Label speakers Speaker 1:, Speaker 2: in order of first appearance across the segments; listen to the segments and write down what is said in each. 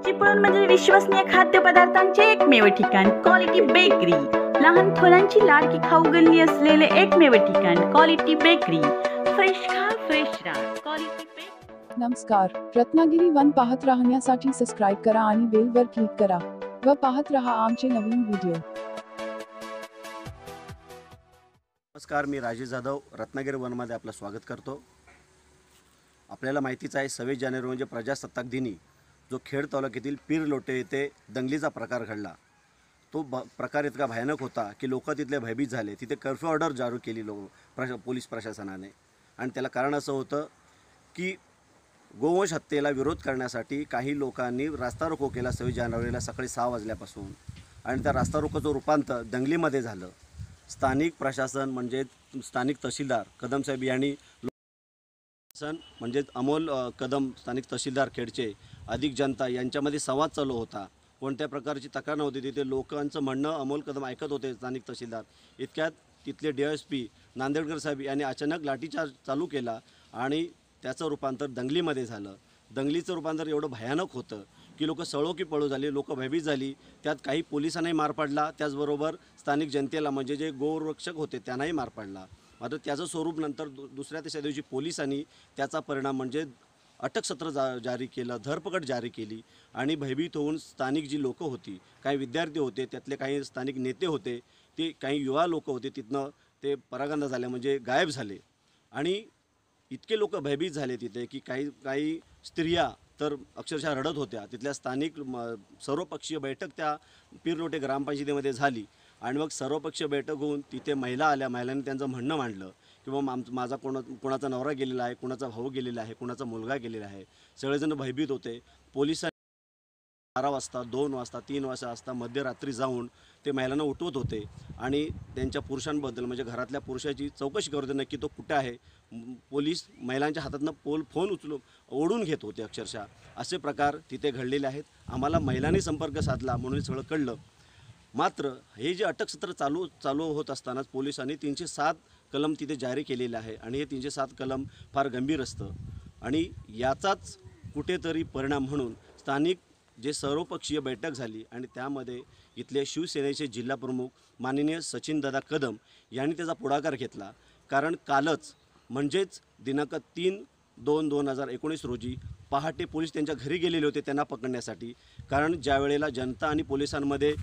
Speaker 1: चिपळूण म्हणजे विश्वसनीय खाद्यपदार्थांचे एकमेव ठिकाण क्वालिटी बेकरी। लहान थोरांची लाडकी खाऊ गल्ली असलेले एकमेव ठिकाण क्वालिटी बेकरी। फ्रेश खा फ्रेश राहा क्वालिटी बेकरी।
Speaker 2: नमस्कार, रत्नागिरी वन पाहत राहण्यासाठी सबस्क्राइब करा आणि बेल वर क्लिक करा व पाहत रहा आमचे नवीन व्हिडिओ।
Speaker 3: नमस्कार, मी राजेश जाधव रत्नागिरी वनमध्ये आपलं स्वागत करतो। आपल्याला माहितीच आहे 26 जानेवारी म्हणजे प्रजासत्ताक दिनी जो खेड तालुक्यातील पीर लोटे येथे दंगलीचा प्रकार घडला। तो प्रकार इतका भयानक होता की लोक तिथले भयभीत झाले। तिथे कर्फ्यू ऑर्डर जारी केली पोलीस प्रशासनाने आणि त्याला कारण असं होतं की गोवंश हत्येला विरोध करण्यासाठी काही लोकांनी रास्ता रोको केला 26 जानेवारीला सकाळी 6 वाजल्यापासून आणि त्या रास्ता रोकोचं रूपांतर दंगलीमध्ये झालं। स्थानिक प्रशासन म्हणजे स्थानिक तहसीलदार कदम साहेब यांनी म्हणजे अमोल कदम स्थानिक तहसीलदार खेडचे अधिक जनता यांच्यामध्ये संवाद चालू होता। कोणत्या प्रकारची तक्रार नव्हती तिथे लोकांचं म्हणणं अमोल कदम ऐकत होते स्थानिक तहसीलदार। इतक्यात तिथले DSP नांदेडकर साहेब यांनी अचानक लाठीचार्ज चालू केला आणि त्याचं रूपांतर दंगलीमध्ये झालं। दंगलीचं रूपांतर एवढं भयानक होतं की लोक सळो की पळू झाली, लोक भयभीत झाली। त्यात काही पोलिसांनाही मार पडला, त्याचबरोबर स्थानिक जनतेला म्हणजे जे गोरक्षक होते त्यांनाही मार पडला। मात्र त्याचं स्वरूप नंतर दुसऱ्या तिसऱ्या दिवशी पोलिसांनी त्याचा परिणाम म्हणजे अटक सत्र जारी केलं, धरपकड जारी केली आणि भयभीत होऊन स्थानिक जी लोक होती, काही विद्यार्थी होते, त्यातले काही स्थानिक नेते होते, ते काही युवा लोक होते, तिथनं ते परागंदा झाले म्हणजे गायब झाले। आणि इतके लोक भयभीत झाले तिथे की काही स्त्रिया तर अक्षरशः रडत होत्या। तिथल्या स्थानिक सर्वपक्षीय बैठक त्या पीरलोटे ग्रामपंचायतीमध्ये झाली आणि मग सर्वपक्षीय बैठक होऊन तिथे महिला आल्या। महिलांनी त्यांचं म्हणणं मांडलं की बाबा माझा कोणाचा नवरा गेलेला आहे, कोणाचा भाऊ गेलेला आहे, कोणाचा मुलगा गेलेला आहे। सगळेजण भयभीत होते। पोलिसांनी 12 वाजता, 2 वाजता, 3 वाजता मध्यरात्री जाऊन ते महिलांना उठवत होते आणि त्यांच्या पुरुषांबद्दल म्हणजे घरातल्या पुरुषाची चौकशी करत होते, नक्की तो कुठे आहे। पोलीस महिलांच्या हातातनं फोन उचलून ओढून घेत होते अक्षरशः। असे प्रकार तिथे घडलेले आहेत। आम्हाला महिलांनी संपर्क साधला म्हणून सगळं कळलं। मात्र हे जे अटक सत्र चालू होत असतानाच पोलिसांनी 307 कलम तिथे जारी केलेले आहे आणि हे 307 कलम फार गंभीर असतं आणि याचाच कुठेतरी परिणाम म्हणून स्थानिक जे सर्वपक्षीय बैठक झाली आणि त्यामध्ये इथले शिवसेनेचे जिल्हाप्रमुख माननीय सचिनदादा कदम यांनी त्याचा पुढाकार घेतला। कारण कालच म्हणजेच दिनांक 3/2/2019 रोजी पहाटे पोलीस त्यांच्या घरी गेलेले होते त्यांना पकडण्यासाठी। कारण ज्या वेळेला जनता आणि पोलिसांमध्ये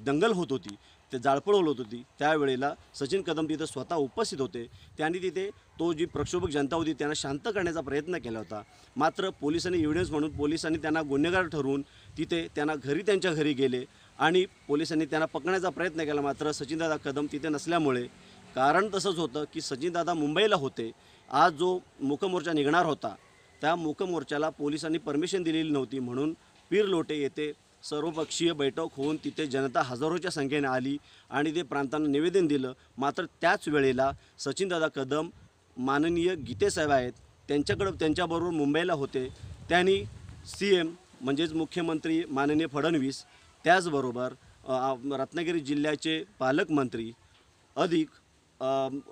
Speaker 3: दंगल होत होती, ते जाळपोळ होत होती, त्यावेळेला सचिन कदम तिथे स्वतः उपस्थित होते। त्यांनी तिथे तो जी प्रक्षोभक जनता होती त्यांना शांत करण्याचा प्रयत्न केला होता। मात्र पोलिसांनी एव्हिडन्स म्हणून पोलिसांनी त्यांना गुन्हेगार ठरवून तिथे त्यांच्या घरी गेले आणि पोलिसांनी त्यांना पकडण्याचा प्रयत्न केला। मात्र सचिनदादा कदम तिथे नसल्यामुळे कारण तसंच होतं की सचिनदादा मुंबईला होते। आज जो मूकमोर्चा निघणार होता त्या मूकमोर्चाला पोलिसांनी परमिशन दिलेली नव्हती म्हणून पीर लोटे येथे सर्वपक्षीय बैठक होऊन तिथे जनता हजारोच्या संख्येने आली आणि ते प्रांतांना निवेदन दिलं। मात्र त्याच वेळेला सचिनदादा कदम माननीय गीते साहेब आहेत त्यांच्याबरोबर मुंबईला होते। त्यांनी CM म्हणजेच मुख्यमंत्री माननीय फडणवीस, त्याचबरोबर रत्नागिरी जिल्ह्याचे पालकमंत्री अधिक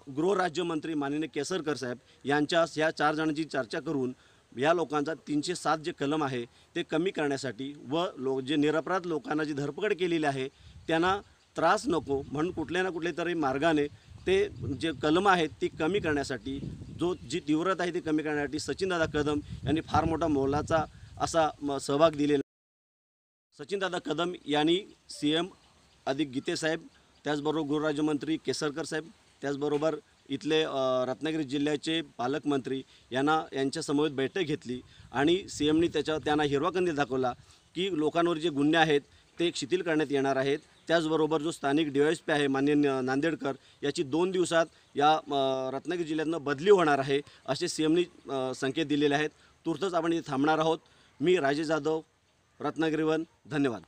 Speaker 3: गृहराज्यमंत्री माननीय केसरकर साहेब ह्या 4 जणांची चर्चा करून या लोकांचा 307 जे कलम आहे ते कमी करण्यासाठी व जे निरपराध लोकांना जी धरपकड केलेली आहे त्यांना त्रास नको म्हणून कुठल्या ना कुठल्या तरी मार्गाने ते जे कलम आहेत ती कमी करण्यासाठी जी तीव्रता आहे ती कमी करण्यासाठी सचिनदादा कदम यांनी फार मोठा मोलाचा असा सहभाग दिलेला। सचिनदादा कदम यांनी CM अधिक गीते साहेब, त्याचबरोबर गृहराज्यमंत्री केसरकर साहेब, त्याचबरोबर इथले रत्नागिरी जिल्ह्याचे पालकमंत्री यांच्या समवेत बैठक घेतली आणि CMनी त्यांना हिरवा कंदील दाखवला की लोकांवर जे गुन्हे आहेत ते शिथिल करण्यात येणार आहेत। त्याचबरोबर जो स्थानिक DSP आहे माननीय नांदेडकर याची 2 दिवसात या रत्नागिरी जिल्ह्यातनं बदली होणार आहे असे CMनी संकेत दिलेले आहेत। तुर्तच आपण इथे थांबणार आहोत। मी राजेश जाधव, रत्नागिरी वन, धन्यवाद।